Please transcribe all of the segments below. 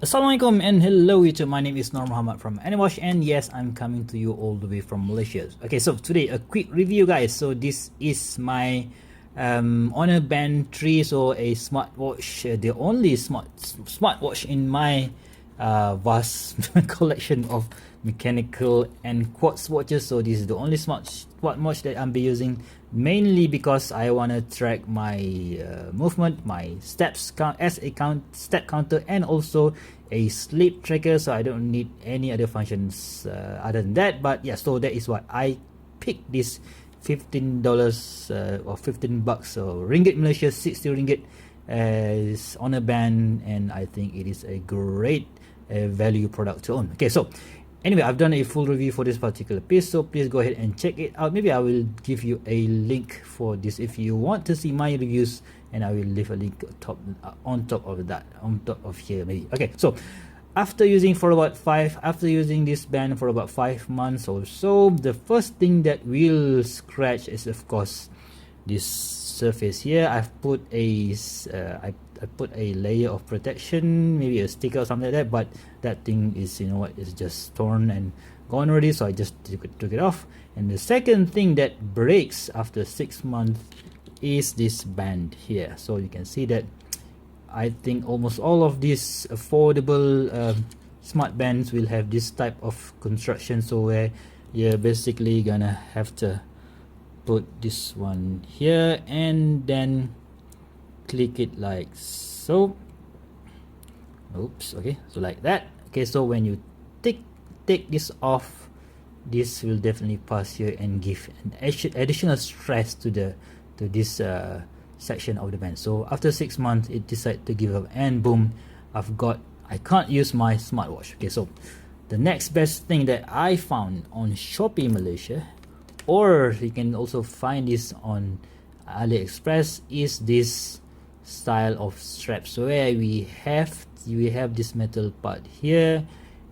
Assalamualaikum and hello YouTube, my name is Nur Muhammad from AliExpress, and yes, I'm coming to you all the way from Malaysia. Okay, so today a quick review guys. So this is my Honor Band 3, so a smartwatch, the only smartwatch in my vast collection of mechanical and quartz watches. So this is the only smartwatch that I'm be using, mainly because I want to track my movement, my steps count as a step counter, and also a sleep tracker. So I don't need any other functions other than that. But yeah, so that is why I picked this $15 or 15 bucks, so ringgit Malaysia, 60 ringgit as Honor Band, and I think it is a great value product to own. Okay, so anyway, I've done a full review for this particular piece, so please go ahead and check it out. Maybe I will give you a link for this if you want to see my reviews, and I will leave a link on top of here maybe. Okay, so after using this band for about 5 months or so, the first thing that will scratch is of course this surface here. I've put a I put a layer of protection, maybe a sticker or something like that, but that thing is, you know what, it's just torn and gone already, so I just took it off. And the second thing that breaks after 6 months is this band here. So you can see that I think almost all of these affordable smart bands will have this type of construction, so where you're basically gonna have to put this one here and then click it like so. Oops. Okay, so like that. Okay, so when you take this off, this will definitely pass here and give an additional stress to this section of the band. So after 6 months it decided to give up, and boom, I can't use my smartwatch. Okay, so the next best thing that I found on Shopee Malaysia, or you can also find this on AliExpress, is this style of straps. So where we have this metal part here,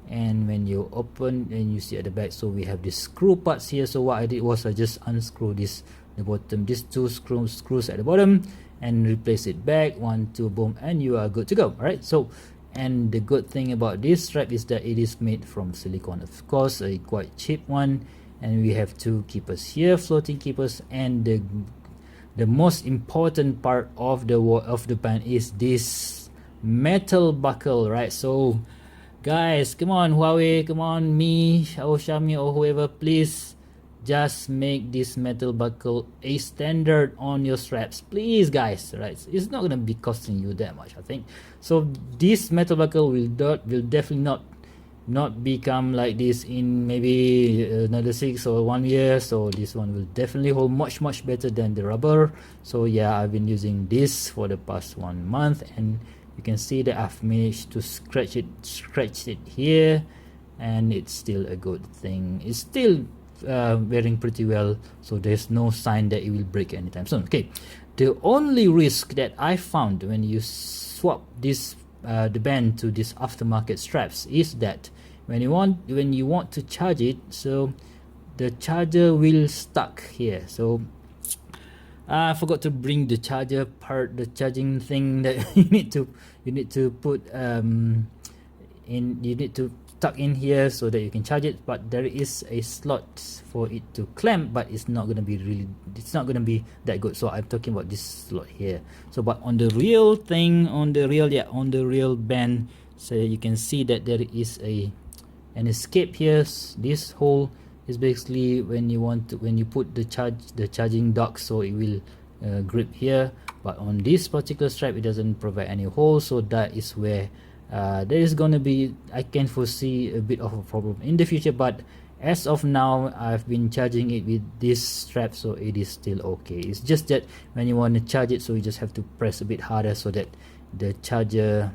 and when you open and you see at the back, so we have these screw parts here. So what I did was I just unscrew the bottom, these two screws at the bottom, and replace it back, 1 2 boom, and you are good to go. All right, so and the good thing about this strap is that it is made from silicone, of course, a quite cheap one. And we have two keepers here, floating keepers, and the most important part of the band is this metal buckle, right? So guys, come on Huawei, come on me or Xiaomi or whoever, please just make this metal buckle a standard on your straps, please guys, right? It's not gonna be costing you that much, I think. So this metal buckle will definitely not become like this in maybe another 6 or 1 year. So this one will definitely hold much better than the rubber. So yeah, I've been using this for the past 1 month, and you can see that I've managed to scratch it here, and it's still a good thing. It's still wearing pretty well, so there's no sign that it will break anytime soon. Okay, the only risk that I found when you swap this the band to these aftermarket straps is that when you want to charge it, so the charger will stuck here. So I forgot to bring the charger part, the charging thing that you need to put you need to tuck in here so that you can charge it, but there is a slot for it to clamp, but it's not going to be that good. So I'm talking about this slot here. So but on the real band, so you can see that there is an escape here. This hole is basically when you put the charging dock, so it will grip here. But on this particular strap, it doesn't provide any hole, so that is where there is gonna be, I can foresee a bit of a problem in the future. But as of now, I've been charging it with this strap, so it is still okay. It's just that when you want to charge it, so you just have to press a bit harder so that the charger,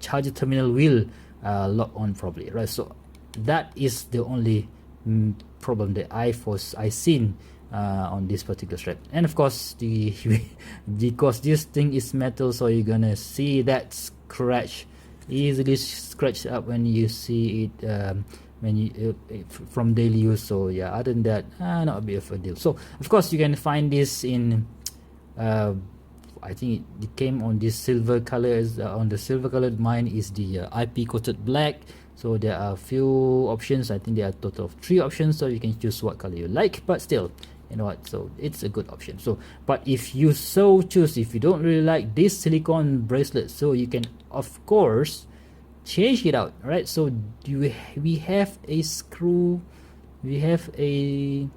charger terminal will lock on properly, right? So that is the only problem that I seen on this particular strap. And of course, because this thing is metal, so you're gonna see that easily scratch up when you see it from daily use. So yeah, other than that, not a bit of a deal. So of course you can find this in I think it came on this silver color. On the silver colored, mine is the IP coated black. So there are a few options. I think there are a total of 3 options, so you can choose what color you like. But still, you know what, so it's a good option. So but if you so choose, if you don't really like this silicone bracelet, so you can of course change it out, right? So we have a screw, we have a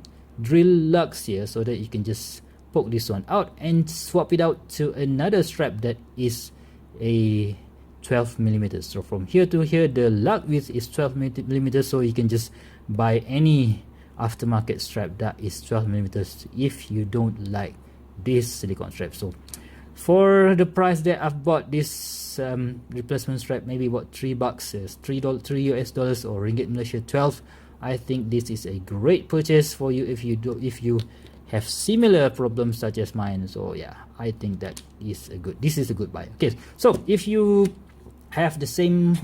drill lugs here, so that you can just poke this one out and swap it out to another strap that is a 12 millimeters. So from here to here, the lug width is 12 millimeters, so you can just buy any aftermarket strap that is 12 millimeters if you don't like this silicone strap. So for the price that I've bought this replacement strap, maybe about $3, is $3 US dollars, or ringgit Malaysia 12. I think this is a great purchase for you if you have similar problems such as mine. So yeah, I think that is this is a good buy. Okay, so if you have the same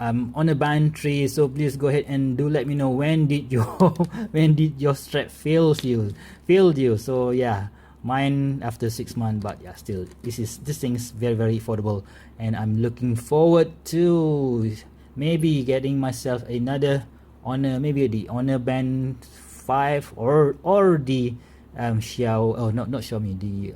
on a band tree, so please go ahead and do let me know when did your strap failed you. So yeah, mine after 6 months, but yeah, still this thing's very affordable, and I'm looking forward to maybe getting myself another Honor, maybe the Honor Band 5 or the not Xiaomi, the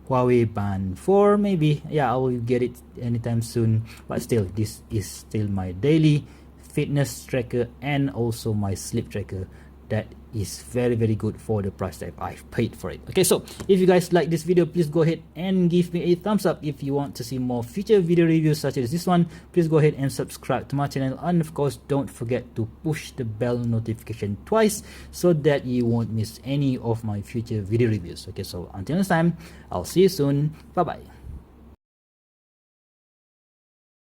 Huawei Band 4 maybe. Yeah, I will get it anytime soon. But still, this is still my daily fitness tracker and also my sleep tracker. That is very good for the price that I've paid for it. Okay, so if you guys like this video, please go ahead and give me a thumbs up. If you want to see more future video reviews such as this one, please go ahead and subscribe to my channel, and of course don't forget to push the bell notification twice so that you won't miss any of my future video reviews. Okay, so until next time, I'll see you soon. Bye bye.